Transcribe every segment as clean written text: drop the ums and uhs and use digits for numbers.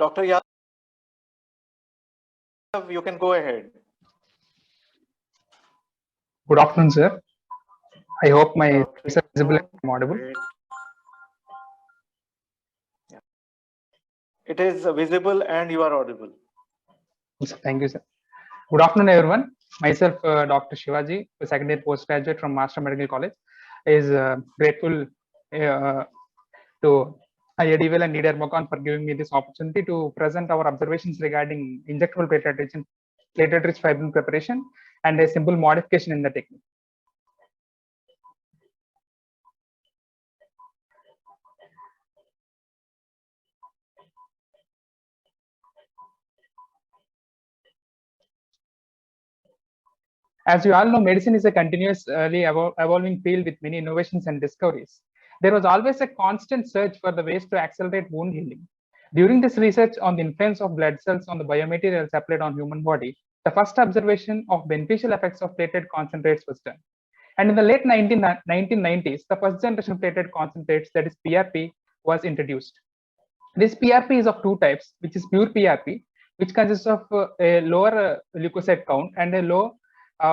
Dr. Yadav, you can go ahead. Good afternoon, sir. I hope my voice is visible and audible. Yeah. It is visible and you are audible. Thank you, sir. Good afternoon, everyone. Myself, Dr. Sivaji, a second year postgraduate from Master Medical College, is grateful to i-PRF and e-dermacon for giving me this opportunity to present our observations regarding injectable platelet-rich fibrin preparation and a simple modification in the technique. As you all know, medicine is a continuously evolving field with many innovations and discoveries. There was always a constant search for the ways to accelerate wound healing. During this research on the influence of blood cells on the biomaterials applied on human body, the first observation of beneficial effects of platelet concentrates was done. And in the late 1990s, the first generation platelet concentrates, that is PRP, was introduced. This PRP is of two types, which is pure PRP, which consists of a lower leukocyte count and a low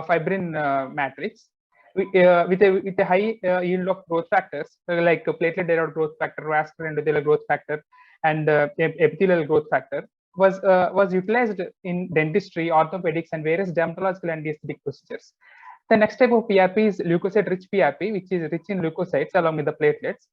fibrin matrix with a high yield of growth factors like platelet derived growth factor, vascular endothelial growth factor, and epithelial growth factor was utilized in dentistry, orthopedics, and various dermatological and aesthetic procedures. The next type of PRP is leukocyte rich PRP, which is rich in leukocytes along with the platelets.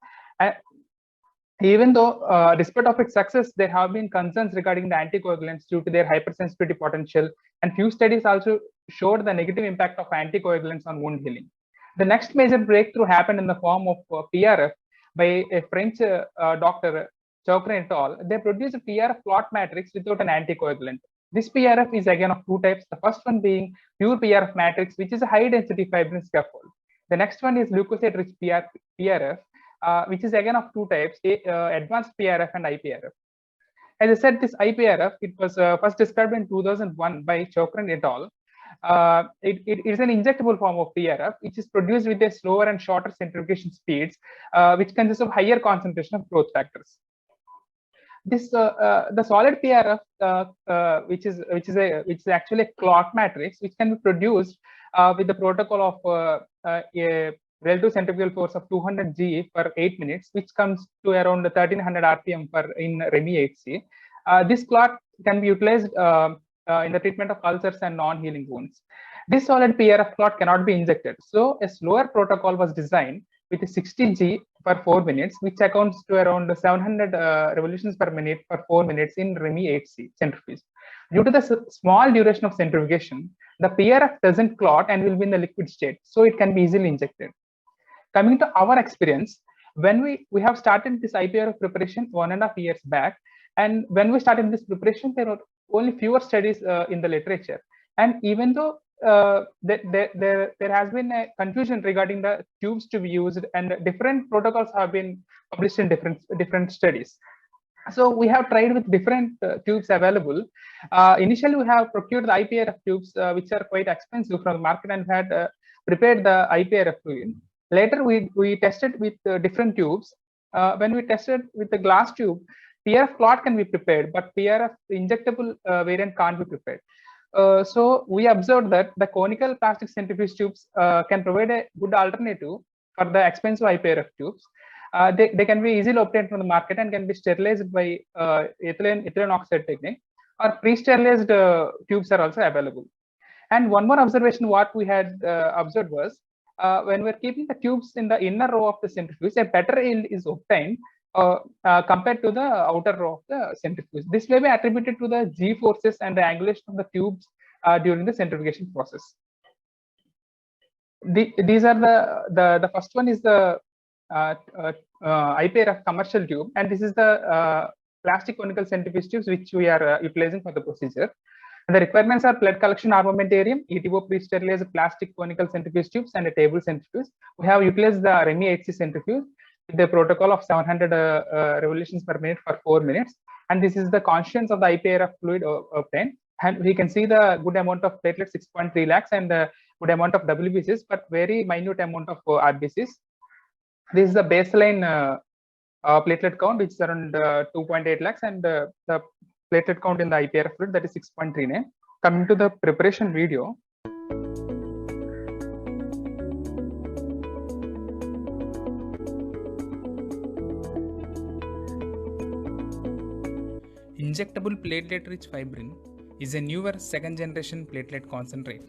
Even though, despite of its success, there have been concerns regarding the anticoagulants due to their hypersensitivity potential, and few studies also showed the negative impact of anticoagulants on wound healing. The next major breakthrough happened in the form of PRF by a French doctor, Chokran et al. They produced a PRF clot matrix without an anticoagulant. This PRF is again of two types. The first one being pure PRF matrix, which is a high density fibrin scaffold. The next one is leukocyte rich PRF, which is again of two types, advanced PRF and i-PRF. As I said, this i-PRF, it was first described in 2001 by Chokran et al. It is an injectable form of PRF, which is produced with a slower and shorter centrifugation speeds, which consists of higher concentration of growth factors. This the solid PRF, which is actually a clot matrix, which can be produced with the protocol of a relative centrifugal force of 200 G per 8 minutes, which comes to around 1300 RPM in REMI-HC. This clot can be utilized in the treatment of ulcers and non-healing wounds. This solid PRF clot cannot be injected, so a slower protocol was designed with a 60 G per 4 minutes, which accounts to around 700 revolutions per minute per 4 minutes in REMI-HC centrifuge. Due to the small duration of centrifugation, the PRF doesn't clot and will be in the liquid state, so it can be easily injected. Coming to our experience, when we have started this i-PRF preparation 1.5 years back, and when we started this preparation, there were only fewer studies in the literature. And even though there has been a confusion regarding the tubes to be used, and different protocols have been published in different studies. So we have tried with different tubes available. Initially, we have procured the i-PRF tubes, which are quite expensive from the market, and had prepared the i-PRF fluid. Later, we tested with different tubes. When we tested with the glass tube, PRF clot can be prepared, but PRF injectable variant can't be prepared. So we observed that the conical plastic centrifuge tubes can provide a good alternative for the expensive i-PRF tubes. They can be easily obtained from the market and can be sterilized by ethylene oxide technique, or pre-sterilized tubes are also available. And one more observation what we had observed was, when we're keeping the tubes in the inner row of the centrifuge, a better yield is obtained compared to the outer row of the centrifuge. This may be attributed to the G forces and the angulation of the tubes during the centrifugation process. These are the first one is the i-PRF commercial tube, and this is the plastic conical centrifuge tubes which we are utilizing for the procedure. And the requirements are blood collection armamentarium, ETO pre-sterilized plastic conical centrifuge tubes, and a table centrifuge. We have utilized the REMI-HC centrifuge with the protocol of 700 revolutions per minute for 4 minutes. And this is the constants of the i-PRF fluid obtained. And we can see the good amount of platelets, 6.3 lakhs, and the good amount of WBCs, but very minute amount of RBCs. This is the baseline platelet count, which is around 2.8 lakhs, and the platelet count in the i-PRF fluid, that is 6.39. Coming to the preparation video. Injectable platelet-rich fibrin is a newer second-generation platelet concentrate.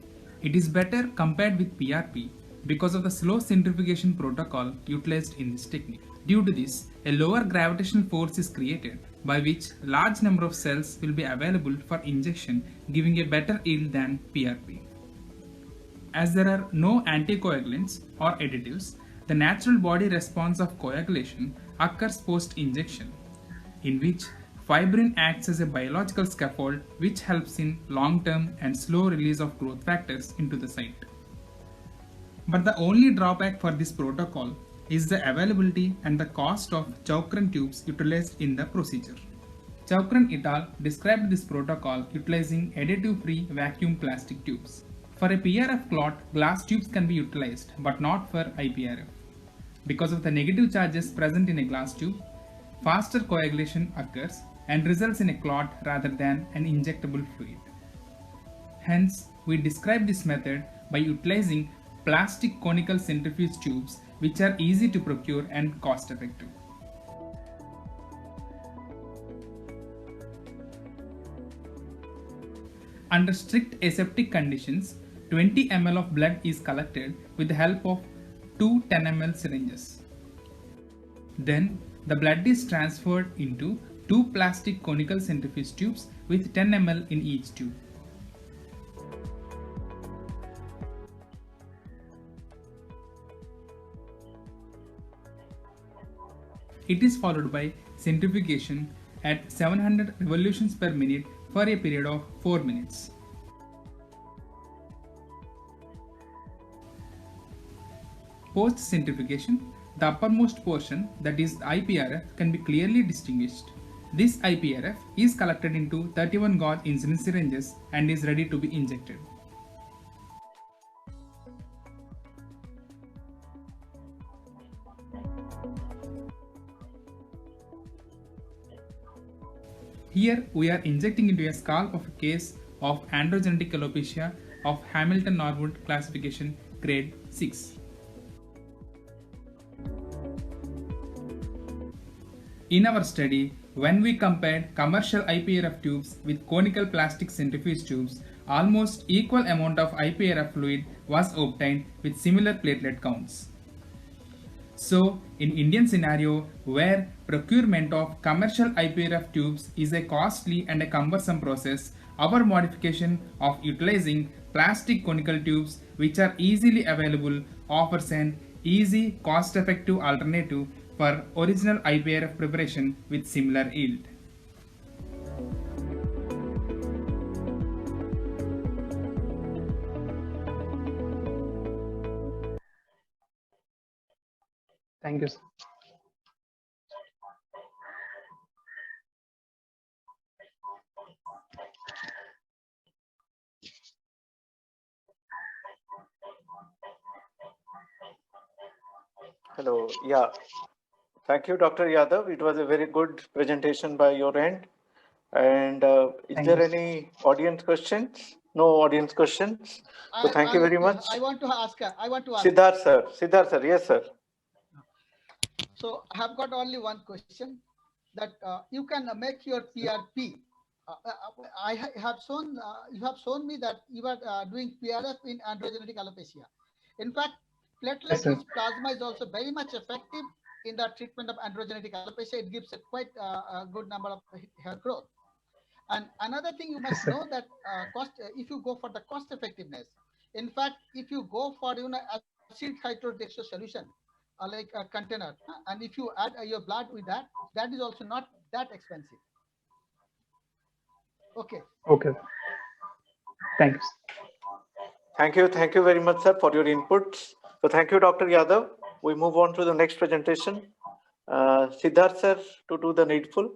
It is better compared with PRP because of the slow centrifugation protocol utilized in this technique. Due to this, a lower gravitational force is created by which large number of cells will be available for injection, giving a better yield than PRP. As there are no anticoagulants or additives, the natural body response of coagulation occurs post-injection, in which fibrin acts as a biological scaffold which helps in long-term and slow release of growth factors into the site. But the only drawback for this protocol is the availability and the cost of Chaucran tubes utilized in the procedure. Chaucran et al. Described this protocol utilizing additive-free vacuum plastic tubes. For a PRF clot, glass tubes can be utilized, but not for i-PRF. Because of the negative charges present in a glass tube, faster coagulation occurs and results in a clot rather than an injectable fluid. Hence, we describe this method by utilizing plastic conical centrifuge tubes, which are easy to procure and cost effective. Under strict aseptic conditions, 20 ml of blood is collected with the help of two 10 ml syringes. Then, the blood is transferred into two plastic conical centrifuge tubes with 10 ml in each tube. It is followed by centrifugation at 700 revolutions per minute for a period of 4 minutes. Post centrifugation, the uppermost portion, that is the i-PRF, can be clearly distinguished. This i-PRF is collected into 31 gauge insulin syringes and is ready to be injected. Here we are injecting into a scalp of a case of androgenetic alopecia of Hamilton-Norwood classification grade 6. In our study, when we compared commercial i-PRF tubes with conical plastic centrifuge tubes, almost equal amount of i-PRF fluid was obtained with similar platelet counts. So, in Indian scenario where procurement of commercial i-PRF tubes is a costly and a cumbersome process, our modification of utilizing plastic conical tubes which are easily available offers an easy, cost-effective alternative for original i-PRF preparation with similar yield. Thank you, sir. Hello. Yeah. Thank you, Dr. Yadav. It was a very good presentation by your end. And is there any audience questions? No audience questions. So thank you very much. I want to ask. Siddharth sir. Siddharth sir. Yes, sir. So I have got only one question. That you can make your PRP. I have shown. You have shown me that you are doing PRF in androgenetic alopecia. In fact, platelet-rich plasma is also very much effective in the treatment of androgenetic alopecia. It gives a quite a good number of hair growth. And another thing you must know that if you go for the cost effectiveness, in fact, if you go for acid hydrodextrose solution like a container, and if you add your blood with that, that is also not that expensive. Okay. Okay. Thanks. Thank you. Thank you very much, sir, for your inputs. So thank you, Dr. Yadav. We move on to the next presentation. Siddharth sir to do the needful.